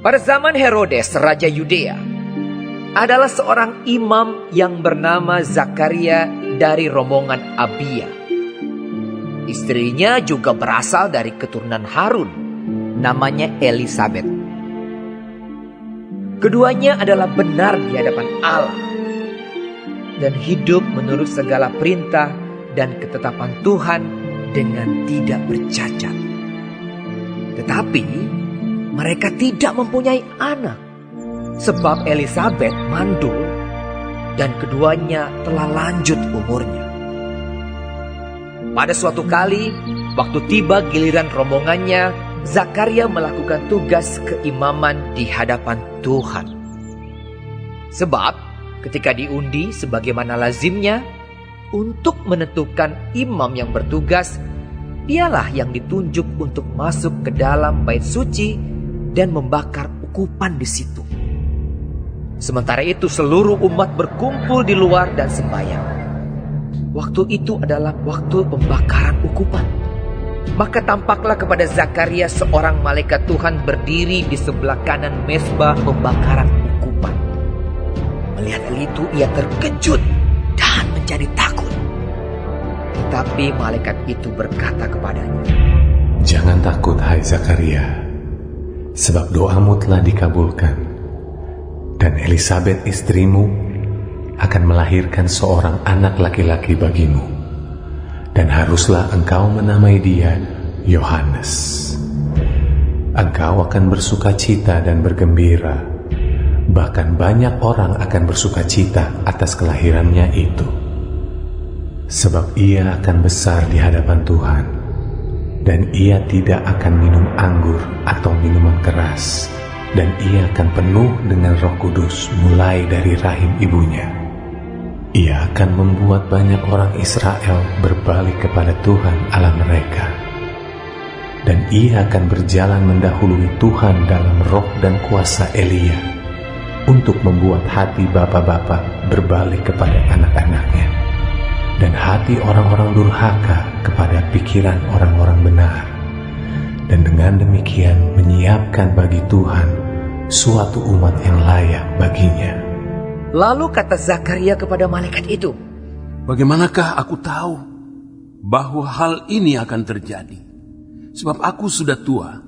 Pada zaman Herodes, Raja Yudea, adalah seorang imam yang bernama Zakaria dari rombongan Abia. Istrinya juga berasal dari keturunan Harun, namanya Elisabet. Keduanya adalah benar di hadapan Allah dan hidup menurut segala perintah dan ketetapan Tuhan dengan tidak bercacat. Tetapi mereka tidak mempunyai anak, sebab Elisabet mandul dan keduanya telah lanjut umurnya. Pada suatu kali, waktu tiba giliran rombongannya, Zakaria melakukan tugas keimaman di hadapan Tuhan. Sebab ketika diundi sebagaimana lazimnya, untuk menentukan imam yang bertugas, dialah yang ditunjuk untuk masuk ke dalam bait suci dan membakar ukupan di situ. Sementara itu seluruh umat berkumpul di luar dan sembahyang. Waktu itu adalah waktu pembakaran ukupan. Maka tampaklah kepada Zakaria seorang malaikat Tuhan berdiri di sebelah kanan mezbah pembakaran ukupan. Melihat hal itu ia terkejut dan menjadi takut. Tetapi malaikat itu berkata kepadanya, "Jangan takut, hai Zakaria, sebab doamu telah dikabulkan, dan Elisabet istrimu akan melahirkan seorang anak laki-laki bagimu, dan haruslah engkau menamai dia Yohanes. Engkau akan bersukacita dan bergembira, bahkan banyak orang akan bersukacita atas kelahirannya itu. Sebab ia akan besar di hadapan Tuhan, dan ia tidak akan minum anggur atau minuman keras, dan ia akan penuh dengan Roh Kudus mulai dari rahim ibunya. Ia akan membuat banyak orang Israel berbalik kepada Tuhan Allah mereka. Dan ia akan berjalan mendahului Tuhan dalam roh dan kuasa Elia, untuk membuat hati bapa-bapa berbalik kepada anak-anaknya, dan hati orang-orang durhaka kepada pikiran orang-orang benar, dan dengan demikian menyiapkan bagi Tuhan suatu umat yang layak baginya." Lalu kata Zakaria kepada malaikat itu, "Bagaimanakah aku tahu bahwa hal ini akan terjadi? Sebab aku sudah tua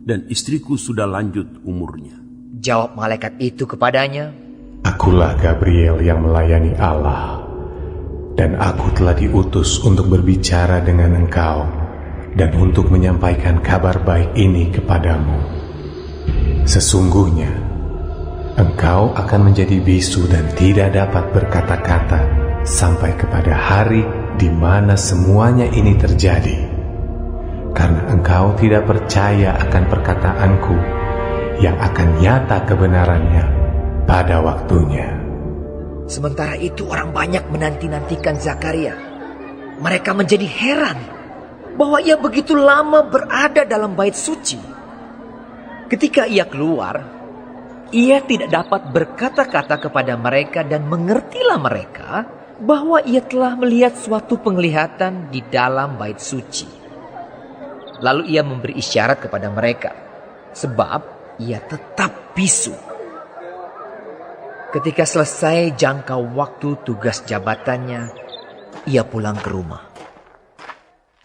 dan istriku sudah lanjut umurnya." Jawab malaikat itu kepadanya, "Akulah Gabriel yang melayani Allah, dan aku telah diutus untuk berbicara dengan engkau dan untuk menyampaikan kabar baik ini kepadamu. Sesungguhnya engkau akan menjadi bisu dan tidak dapat berkata-kata sampai kepada hari di mana semuanya ini terjadi, karena engkau tidak percaya akan perkataanku yang akan nyata kebenarannya pada waktunya." Sementara itu orang banyak menanti-nantikan Zakaria. Mereka menjadi heran bahwa ia begitu lama berada dalam bait suci. Ketika ia keluar, ia tidak dapat berkata-kata kepada mereka, dan mengertilah mereka bahwa ia telah melihat suatu penglihatan di dalam bait suci. Lalu ia memberi isyarat kepada mereka, sebab ia tetap bisu. Ketika selesai jangka waktu tugas jabatannya, ia pulang ke rumah.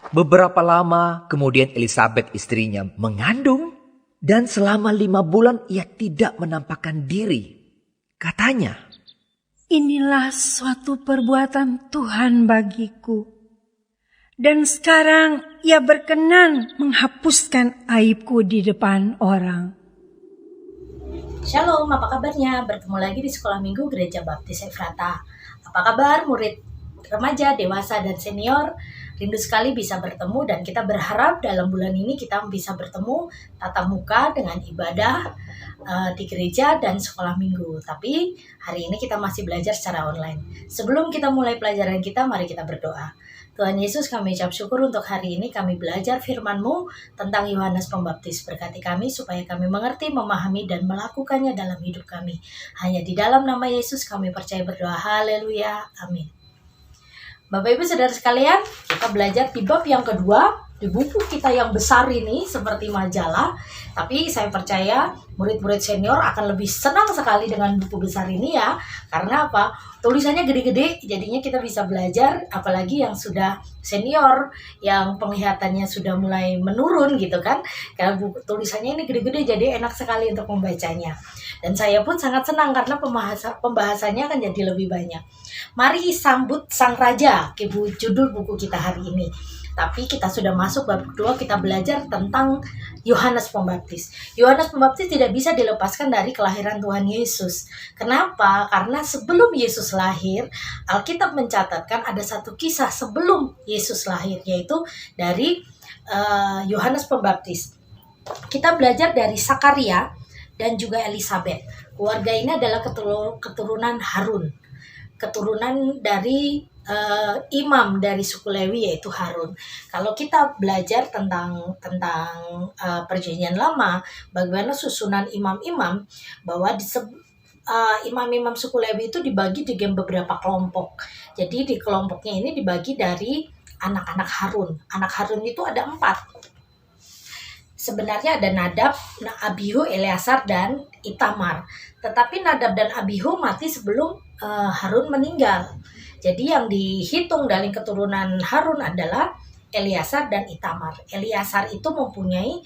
Beberapa lama kemudian Elisabet istrinya mengandung, dan selama 5 bulan ia tidak menampakkan diri. Katanya, "Inilah suatu perbuatan Tuhan bagiku, dan sekarang ia berkenan menghapuskan aibku di depan orang." Shalom, apa kabarnya? Bertemu lagi di Sekolah Minggu Gereja Baptis Efrata. Apa kabar murid remaja, dewasa, dan senior? Rindu sekali bisa bertemu, dan kita berharap dalam bulan ini kita bisa bertemu tatap muka dengan ibadah di gereja dan sekolah minggu. Tapi hari ini kita masih belajar secara online. Sebelum kita mulai pelajaran kita, mari kita berdoa. Tuhan Yesus, kami ucap syukur untuk hari ini kami belajar firman-Mu tentang Yohanes Pembaptis. Berkati kami supaya kami mengerti, memahami, dan melakukannya dalam hidup kami. Hanya di dalam nama Yesus kami percaya berdoa. Haleluya. Amin. Bapak Ibu Saudara sekalian, kita belajar di bab yang kedua di buku kita yang besar ini seperti majalah, tapi saya percaya murid-murid senior akan lebih senang sekali dengan buku besar ini ya. Karena apa? Tulisannya gede-gede, jadinya kita bisa belajar, apalagi yang sudah senior, yang penglihatannya sudah mulai menurun gitu kan. Karena buku tulisannya ini gede-gede, jadi enak sekali untuk membacanya. Dan saya pun sangat senang karena pembahasannya akan jadi lebih banyak. Mari sambut Sang Raja, judul buku kita hari ini. Tapi kita sudah masuk bab kedua, kita belajar tentang Yohanes Pembaptis. Yohanes Pembaptis tidak bisa dilepaskan dari kelahiran Tuhan Yesus. Kenapa? Karena sebelum Yesus lahir, Alkitab mencatatkan ada satu kisah sebelum Yesus lahir, yaitu dari Yohanes Pembaptis. Kita belajar dari Zakaria dan juga Elisabet. Keluarga ini adalah keturunan Harun, keturunan dari imam dari suku Lewi, yaitu Harun. Kalau kita belajar tentang perjanjian lama, bagaimana susunan imam-imam, bahwa imam-imam suku Lewi itu dibagi dengan beberapa kelompok. Jadi di kelompoknya ini dibagi dari anak-anak Harun. Anak Harun itu ada 4. Sebenarnya ada Nadab, Abihu, Eleazar, dan Itamar. Tetapi Nadab dan Abihu mati sebelum Harun meninggal. Jadi yang dihitung dari keturunan Harun adalah Eleazar dan Itamar. Eleazar itu mempunyai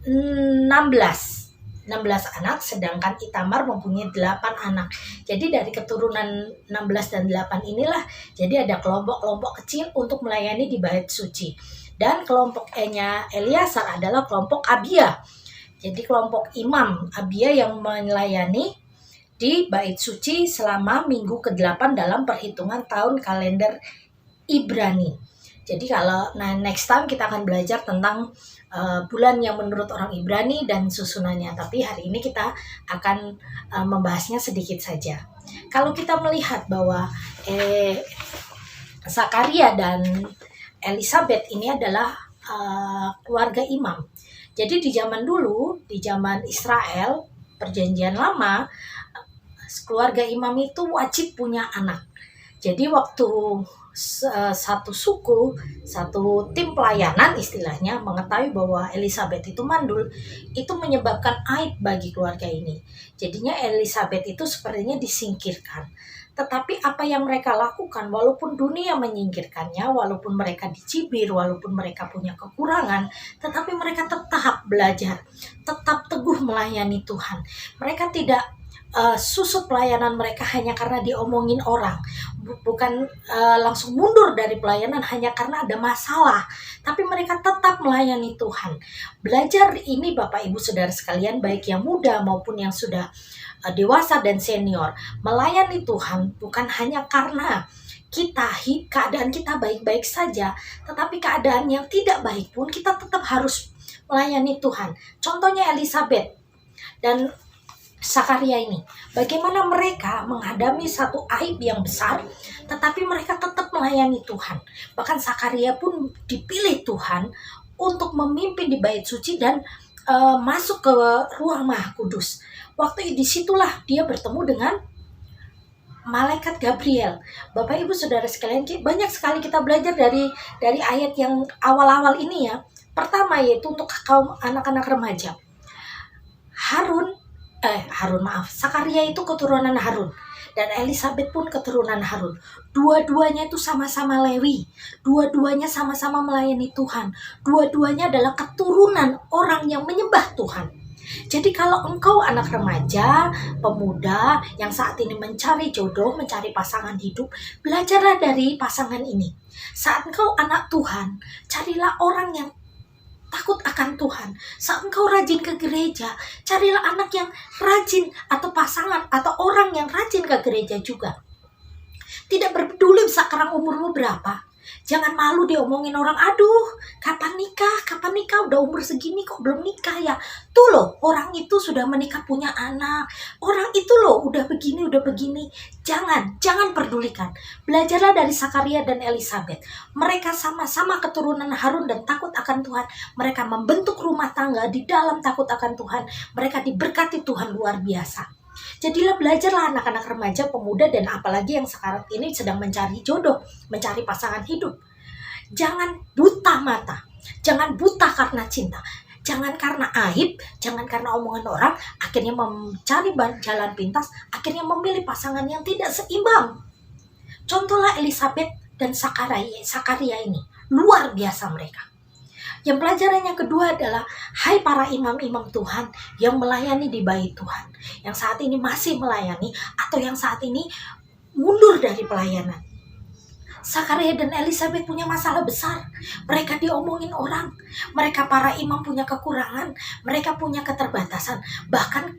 16 anak, sedangkan Itamar mempunyai 8 anak. Jadi dari keturunan 16 dan 8 inilah, jadi ada kelompok-kelompok kecil untuk melayani di bait suci. Dan kelompok E-nya Eleazar adalah kelompok Abia. Jadi kelompok imam Abia yang melayani di bait suci selama minggu ke-8 dalam perhitungan tahun kalender Ibrani. Jadi kalau next time kita akan belajar tentang bulan yang menurut orang Ibrani dan susunannya. Tapi hari ini kita akan membahasnya sedikit saja. Kalau kita melihat bahwa Zakaria dan Elisabet ini adalah keluarga imam. Jadi di zaman dulu, di zaman Israel, perjanjian lama, keluarga imam itu wajib punya anak. Jadi waktu satu suku, satu tim pelayanan istilahnya mengetahui bahwa Elisabet itu mandul, itu menyebabkan aib bagi keluarga ini. Jadinya Elisabet itu sepertinya disingkirkan. Tetapi apa yang mereka lakukan, walaupun dunia menyingkirkannya, walaupun mereka dicibir, walaupun mereka punya kekurangan, tetapi mereka tetap belajar, tetap teguh melayani Tuhan. Mereka tidak susut pelayanan mereka hanya karena diomongin orang, bukan langsung mundur dari pelayanan hanya karena ada masalah, tapi mereka tetap melayani Tuhan. Belajar ini Bapak Ibu Saudara sekalian, baik yang muda maupun yang sudah dewasa dan senior, melayani Tuhan bukan hanya karena keadaan kita baik-baik saja, tetapi keadaan yang tidak baik pun kita tetap harus melayani Tuhan. Contohnya Elisabet dan Zakaria ini, bagaimana mereka menghadapi satu aib yang besar, tetapi mereka tetap melayani Tuhan. Bahkan Zakaria pun dipilih Tuhan untuk memimpin di bait suci dan masuk ke ruang Maha Kudus. Waktu disitulah dia bertemu dengan malaikat Gabriel. Bapak Ibu Saudara sekalian, banyak sekali kita belajar dari ayat yang awal-awal ini ya. Pertama yaitu untuk kaum anak-anak remaja. Zakaria itu keturunan Harun dan Elisabet pun keturunan Harun. Dua-duanya itu sama-sama Lewi. Dua-duanya sama-sama melayani Tuhan. Dua-duanya adalah keturunan orang yang menyembah Tuhan. Jadi kalau engkau anak remaja, pemuda yang saat ini mencari jodoh, mencari pasangan hidup, belajarlah dari pasangan ini. Saat engkau anak Tuhan, carilah orang yang takut akan Tuhan. Saat engkau rajin ke gereja, carilah anak yang rajin, atau pasangan atau orang yang rajin ke gereja juga. Tidak peduli sekarang umurmu berapa. Jangan malu diomongin orang, aduh kapan nikah, udah umur segini kok belum nikah ya. Tuh loh, orang itu sudah menikah punya anak. Orang itu loh udah begini. Jangan pedulikan. Belajarlah dari Zakaria dan Elisabet. Mereka sama-sama keturunan Harun dan takut akan Tuhan. Mereka membentuk rumah tangga di dalam takut akan Tuhan. Mereka diberkati Tuhan luar biasa. Jadilah belajarlah anak-anak remaja, pemuda, dan apalagi yang sekarang ini sedang mencari jodoh, mencari pasangan hidup. Jangan buta mata, jangan buta karena cinta, jangan karena aib, jangan karena omongan orang, akhirnya mencari jalan pintas, akhirnya memilih pasangan yang tidak seimbang. Contohlah Elisabet dan Zakaria ini, luar biasa mereka. Yang pelajaran yang kedua adalah, hai para imam-imam Tuhan yang melayani di bait Tuhan, yang saat ini masih melayani atau yang saat ini mundur dari pelayanan. Zakaria dan Elisabet punya masalah besar. Mereka diomongin orang. Mereka para imam punya kekurangan. Mereka punya keterbatasan. Bahkan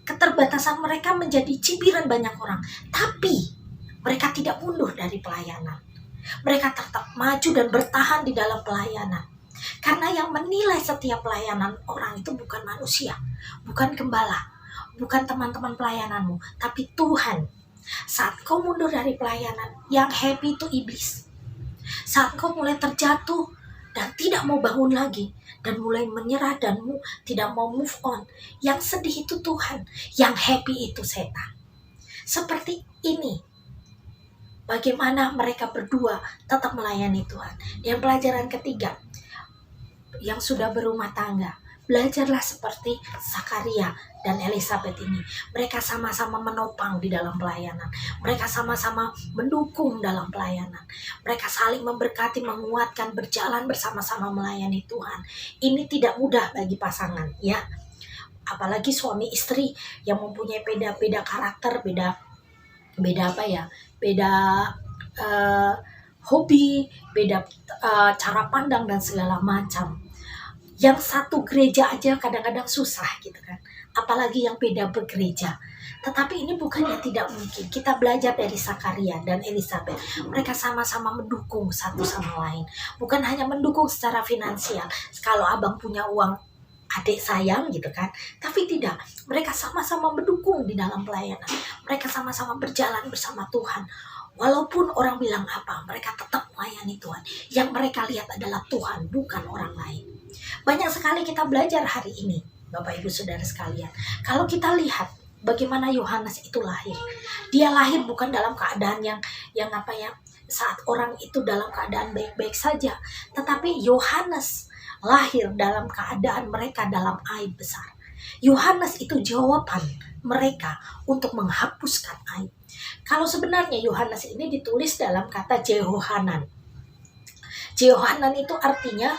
keterbatasan mereka menjadi cibiran banyak orang. Tapi mereka tidak mundur dari pelayanan. Mereka tetap maju dan bertahan di dalam pelayanan. Karena yang menilai setiap pelayanan orang itu bukan manusia, bukan gembala, bukan teman-teman pelayananmu, tapi Tuhan. Saat kau mundur dari pelayanan, yang happy itu iblis. Saat kau mulai terjatuh dan tidak mau bangun lagi, dan mulai menyerah dan tidak mau move on, yang sedih itu Tuhan, yang happy itu setan. Seperti ini, bagaimana mereka berdua tetap melayani Tuhan. Dan pelajaran ketiga, yang sudah berumah tangga, belajarlah seperti Zakaria dan Elisabet ini. Mereka sama-sama menopang di dalam pelayanan. Mereka sama-sama mendukung dalam pelayanan. Mereka saling memberkati, menguatkan, berjalan bersama-sama melayani Tuhan. Ini tidak mudah bagi pasangan, ya. Apalagi suami istri yang mempunyai beda-beda karakter, beda apa ya? Beda hobi, beda cara pandang dan segala macam. Yang satu gereja aja kadang-kadang susah gitu kan, apalagi yang beda bergereja. Tetapi ini bukannya tidak mungkin. Kita belajar dari Zakaria dan Elisabet. Mereka sama-sama mendukung satu sama lain. Bukan hanya mendukung secara finansial, kalau abang punya uang adik sayang gitu kan, tapi tidak. Mereka sama-sama mendukung di dalam pelayanan. Mereka sama-sama berjalan bersama Tuhan. Walaupun orang bilang apa, mereka tetap melayani Tuhan. Yang mereka lihat adalah Tuhan, bukan orang lain. Banyak sekali kita belajar hari ini, Bapak Ibu Saudara sekalian. Kalau kita lihat bagaimana Yohanes itu lahir. Dia lahir bukan dalam keadaan yang apa ya, saat orang itu dalam keadaan baik-baik saja. Tetapi Yohanes lahir dalam keadaan mereka dalam aib besar. Yohanes itu jawaban mereka untuk menghapuskan aib. Kalau sebenarnya Yohanes ini ditulis dalam kata Jehohanan. Jehohanan itu artinya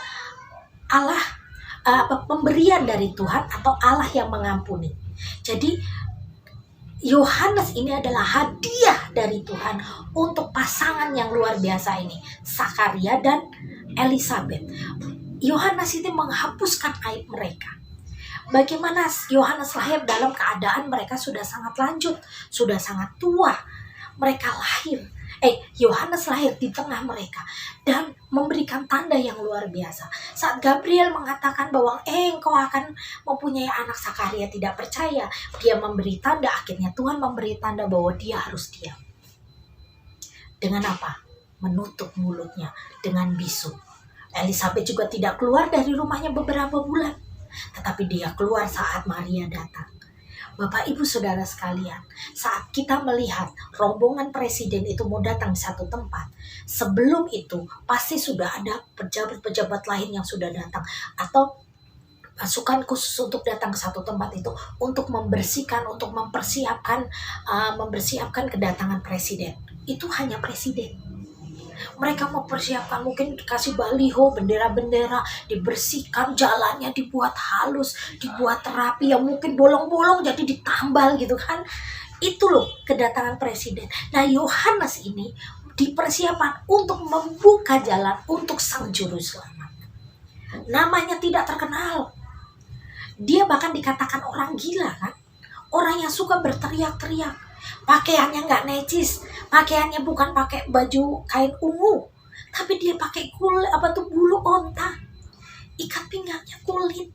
Allah, pemberian dari Tuhan atau Allah yang mengampuni. Jadi Yohanes ini adalah hadiah dari Tuhan untuk pasangan yang luar biasa ini, Zakaria dan Elisabet. Yohanes itu menghapuskan aib mereka. Bagaimana Yohanes lahir dalam keadaan mereka sudah sangat lanjut, sudah sangat tua. Mereka lahir, Yohanes lahir di tengah mereka dan memberikan tanda yang luar biasa. Saat Gabriel mengatakan bahwa engkau akan mempunyai anak, Zakaria tidak percaya. Dia memberi tanda, akhirnya Tuhan memberi tanda bahwa dia harus diam. Dengan apa? Menutup mulutnya dengan bisu. Elisabet juga tidak keluar dari rumahnya beberapa bulan, tetapi dia keluar saat Maria datang. Bapak Ibu Saudara sekalian, saat kita melihat rombongan presiden itu mau datang di satu tempat, sebelum itu pasti sudah ada pejabat-pejabat lain yang sudah datang atau pasukan khusus untuk datang ke satu tempat itu untuk membersihkan, untuk mempersiapkan kedatangan presiden. Itu hanya presiden. Mereka mempersiapkan, mungkin dikasih baliho, bendera-bendera, dibersihkan, jalannya dibuat halus, dibuat rapi, yang mungkin bolong-bolong jadi ditambal gitu kan. Itu loh kedatangan presiden. Nah, Yohanes ini dipersiapkan untuk membuka jalan untuk sang juru selamat. Namanya tidak terkenal. Dia bahkan dikatakan orang gila kan. Orang yang suka berteriak-teriak. Pakaiannya nggak necis, pakaiannya bukan pakai baju kain ungu, tapi dia pakai bulu onta, ikat pinggangnya kulit,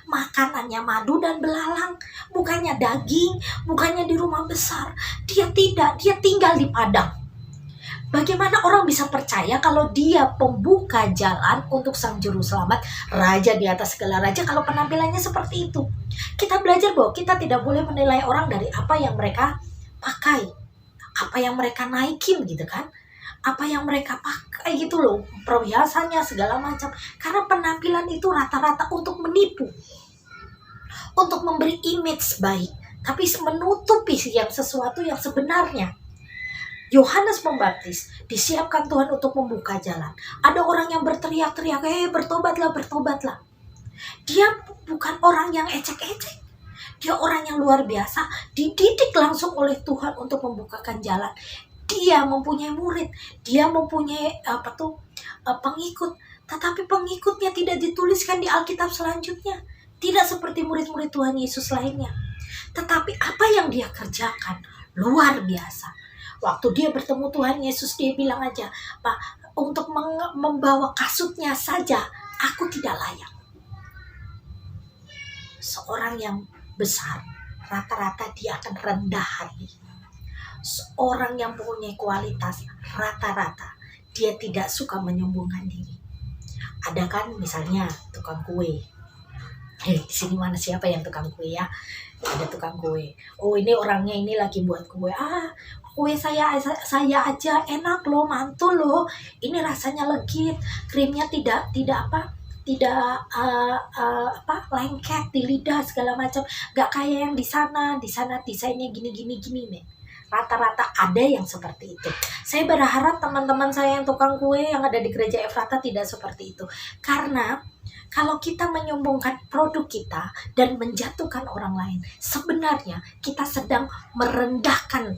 makanannya madu dan belalang, bukannya daging, bukannya di rumah besar, dia tinggal di padang. Bagaimana orang bisa percaya kalau dia pembuka jalan untuk sang juru selamat, raja di atas segala raja, kalau penampilannya seperti itu? Kita belajar bahwa kita tidak boleh menilai orang dari apa yang mereka pakai, apa yang mereka naikin gitu kan, apa yang mereka pakai, kayak gitu loh, perhiasannya segala macam. Karena penampilan itu rata-rata untuk menipu, untuk memberi image baik, tapi menutupi yang sesuatu yang sebenarnya. Yohanes Pembaptis disiapkan Tuhan untuk membuka jalan. Ada orang yang berteriak-teriak, bertobatlah, bertobatlah. Dia bukan orang yang ecek-ecek. Dia orang yang luar biasa, dididik langsung oleh Tuhan untuk membukakan jalan. Dia mempunyai murid, dia mempunyai pengikut, tetapi pengikutnya tidak dituliskan di Alkitab selanjutnya. Tidak seperti murid-murid Tuhan Yesus lainnya. Tetapi apa yang dia kerjakan luar biasa. Waktu dia bertemu Tuhan Yesus, dia bilang aja, Pak, untuk membawa kasutnya saja, aku tidak layak. Seorang yang besar, rata-rata dia akan rendah hati. Seorang yang mempunyai kualitas, rata-rata dia tidak suka menyombongkan diri. Ada kan misalnya tukang kue. Di sini mana siapa yang tukang kue ya? Ada tukang kue. Oh, ini orangnya ini lagi buat kue. Kue saya aja enak loh, mantul loh. Ini rasanya legit, krimnya tidak lengket di lidah segala macam. Gak kayak yang di sana desainnya gini. Rata-rata ada yang seperti itu. Saya berharap teman-teman saya yang tukang kue yang ada di gereja Efrata tidak seperti itu. Karena kalau kita menyombongkan produk kita dan menjatuhkan orang lain, sebenarnya kita sedang merendahkan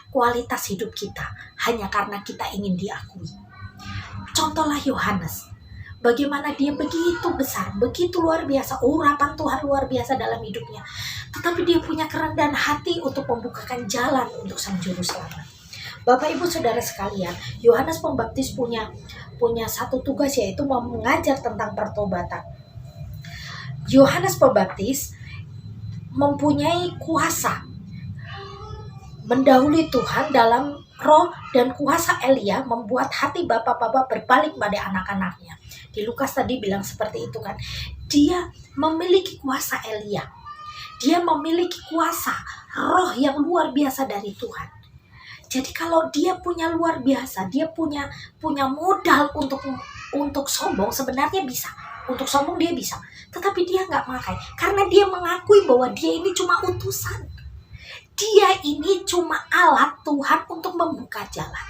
kualitas hidup kita hanya karena kita ingin diakui. Contohlah Yohanes. Bagaimana dia begitu besar, begitu luar biasa, urapan Tuhan luar biasa dalam hidupnya. Tetapi dia punya kerendahan hati untuk membukakan jalan untuk sang juru selamat. Bapak Ibu Saudara sekalian, Yohanes Pembaptis punya satu tugas, yaitu mengajar tentang pertobatan. Yohanes Pembaptis mempunyai kuasa mendahului Tuhan dalam roh dan kuasa Elia, membuat hati bapak-bapak berbalik pada anak-anaknya. Di Lukas tadi bilang seperti itu kan. Dia memiliki kuasa Elia. Dia memiliki kuasa roh yang luar biasa dari Tuhan. Jadi kalau dia punya luar biasa, dia punya modal untuk sombong, sebenarnya bisa. Untuk sombong dia bisa. Tetapi dia nggak pakai. Karena dia mengakui bahwa dia ini cuma utusan. Dia ini cuma alat Tuhan untuk membuka jalan.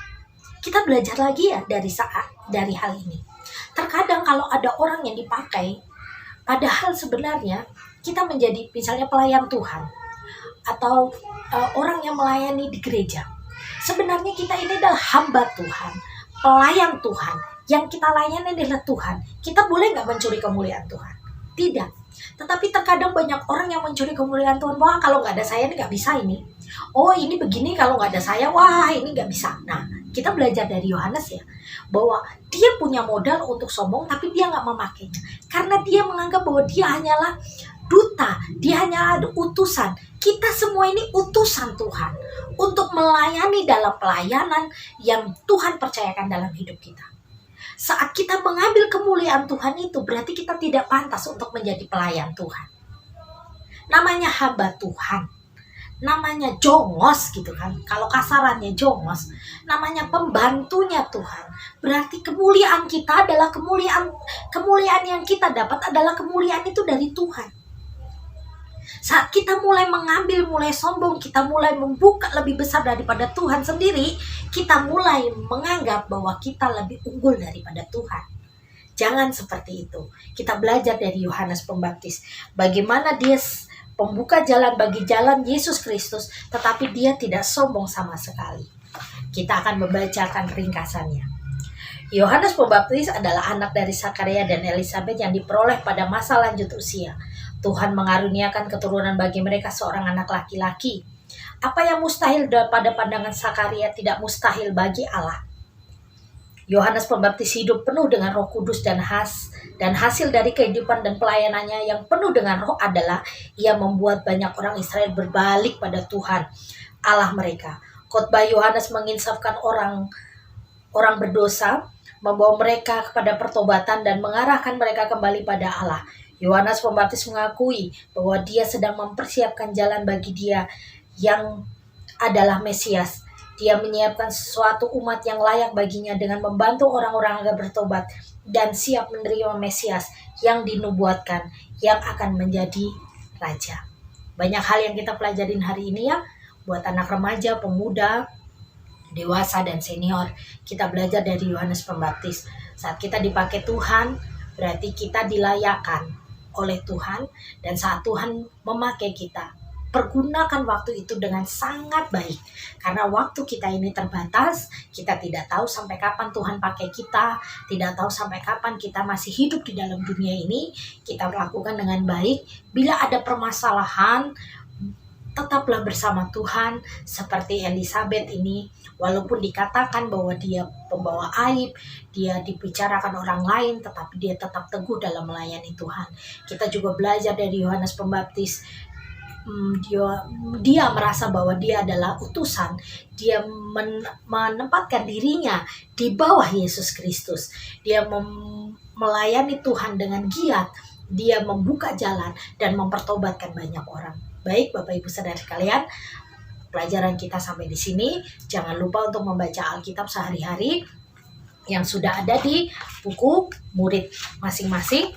Kita belajar lagi ya dari hal ini. Terkadang kalau ada orang yang dipakai, padahal sebenarnya kita menjadi misalnya pelayan Tuhan atau orang yang melayani di gereja. Sebenarnya kita ini adalah hamba Tuhan, pelayan Tuhan. Yang kita layani adalah Tuhan. Kita boleh nggak mencuri kemuliaan Tuhan? Tidak. Tetapi terkadang banyak orang yang mencuri kemuliaan Tuhan. Wah, kalau nggak ada saya ini nggak bisa ini. Oh, ini begini, kalau nggak ada saya, wah ini nggak bisa. Nah, kita belajar dari Yohanes ya, bahwa dia punya modal untuk sombong, tapi dia nggak memakainya. Karena dia menganggap bahwa dia hanyalah duta, dia hanyalah utusan. Kita semua ini utusan Tuhan untuk melayani dalam pelayanan yang Tuhan percayakan dalam hidup kita. Saat kita mengambil kemuliaan Tuhan itu, berarti kita tidak pantas untuk menjadi pelayan Tuhan. Namanya hamba Tuhan, namanya jongos gitu kan. Kalau kasarannya jongos, namanya pembantunya Tuhan. Berarti kemuliaan kita adalah kemuliaan yang kita dapat adalah kemuliaan itu dari Tuhan. Saat kita mulai mengambil, mulai sombong, kita mulai membuka lebih besar daripada Tuhan sendiri, kita mulai menganggap bahwa kita lebih unggul daripada Tuhan. Jangan seperti itu. Kita belajar dari Yohanes Pembaptis. Bagaimana dia pembuka jalan bagi jalan Yesus Kristus, tetapi dia tidak sombong sama sekali. Kita akan membacakan ringkasannya. Yohanes Pembaptis adalah anak dari Zakaria dan Elisabet yang diperoleh pada masa lanjut usia. Tuhan mengaruniakan keturunan bagi mereka seorang anak laki-laki. Apa yang mustahil pada pandangan Zakaria tidak mustahil bagi Allah. Yohanes Pembaptis hidup penuh dengan Roh Kudus dan hasil dari kehidupan dan pelayanannya yang penuh dengan Roh adalah ia membuat banyak orang Israel berbalik pada Tuhan Allah mereka. Khotbah Yohanes menginsafkan orang berdosa, membawa mereka kepada pertobatan dan mengarahkan mereka kembali pada Allah. Yohanes Pembaptis mengakui bahwa dia sedang mempersiapkan jalan bagi dia yang adalah Mesias, Dia menyiapkan sesuatu umat yang layak baginya dengan membantu orang-orang agar bertobat dan siap menerima Mesias yang dinubuatkan, yang akan menjadi Raja. Banyak hal yang kita pelajarin hari ini ya, buat anak remaja, pemuda, dewasa, dan senior. Kita belajar dari Yohanes Pembaptis. Saat kita dipakai Tuhan, berarti kita dilayakan oleh Tuhan. Dan saat Tuhan memakai kita, pergunakan waktu itu dengan sangat baik. Karena waktu kita ini terbatas, kita tidak tahu sampai kapan Tuhan pakai kita, tidak tahu sampai kapan kita masih hidup di dalam dunia ini. Kita melakukan dengan baik. Bila ada permasalahan, tetaplah bersama Tuhan. Seperti Elisabeth ini, walaupun dikatakan bahwa dia pembawa aib, dia dibicarakan orang lain, tetapi dia tetap teguh dalam melayani Tuhan. Kita juga belajar dari Yohanes Pembaptis. Dia merasa bahwa dia adalah utusan. Dia menempatkan dirinya di bawah Yesus Kristus. Dia melayani Tuhan dengan giat. Dia membuka jalan dan mempertobatkan banyak orang. Baik Bapak Ibu Saudara sekalian, pelajaran kita sampai di sini. Jangan lupa untuk membaca Alkitab sehari-hari yang sudah ada di buku murid masing-masing.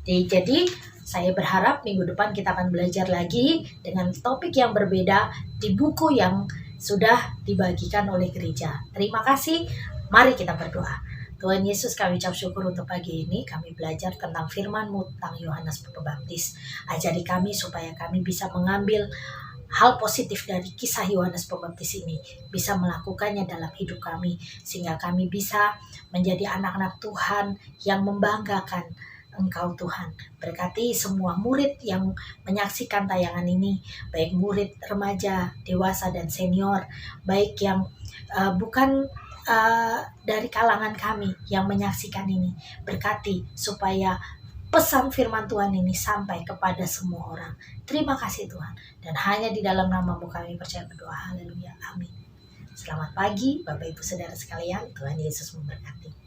Jadi saya berharap minggu depan kita akan belajar lagi dengan topik yang berbeda di buku yang sudah dibagikan oleh gereja. Terima kasih. Mari kita berdoa. Tuhan Yesus, kami ucap syukur untuk pagi ini. Kami belajar tentang firman-Mu tentang Yohanes Pembaptis. Ajari kami supaya kami bisa mengambil hal positif dari kisah Yohanes Pembaptis ini, bisa melakukannya dalam hidup kami, sehingga kami bisa menjadi anak-anak Tuhan yang membanggakan Engkau Tuhan. Berkati semua murid yang menyaksikan tayangan ini, baik murid remaja, dewasa, dan senior, baik yang bukan dari kalangan kami yang menyaksikan ini. Berkati supaya pesan firman Tuhan ini sampai kepada semua orang. Terima kasih Tuhan. Dan hanya di dalam nama-Mu kami percaya berdoa. Haleluya. Amin. Selamat pagi Bapak Ibu Saudara sekalian. Tuhan Yesus memberkati.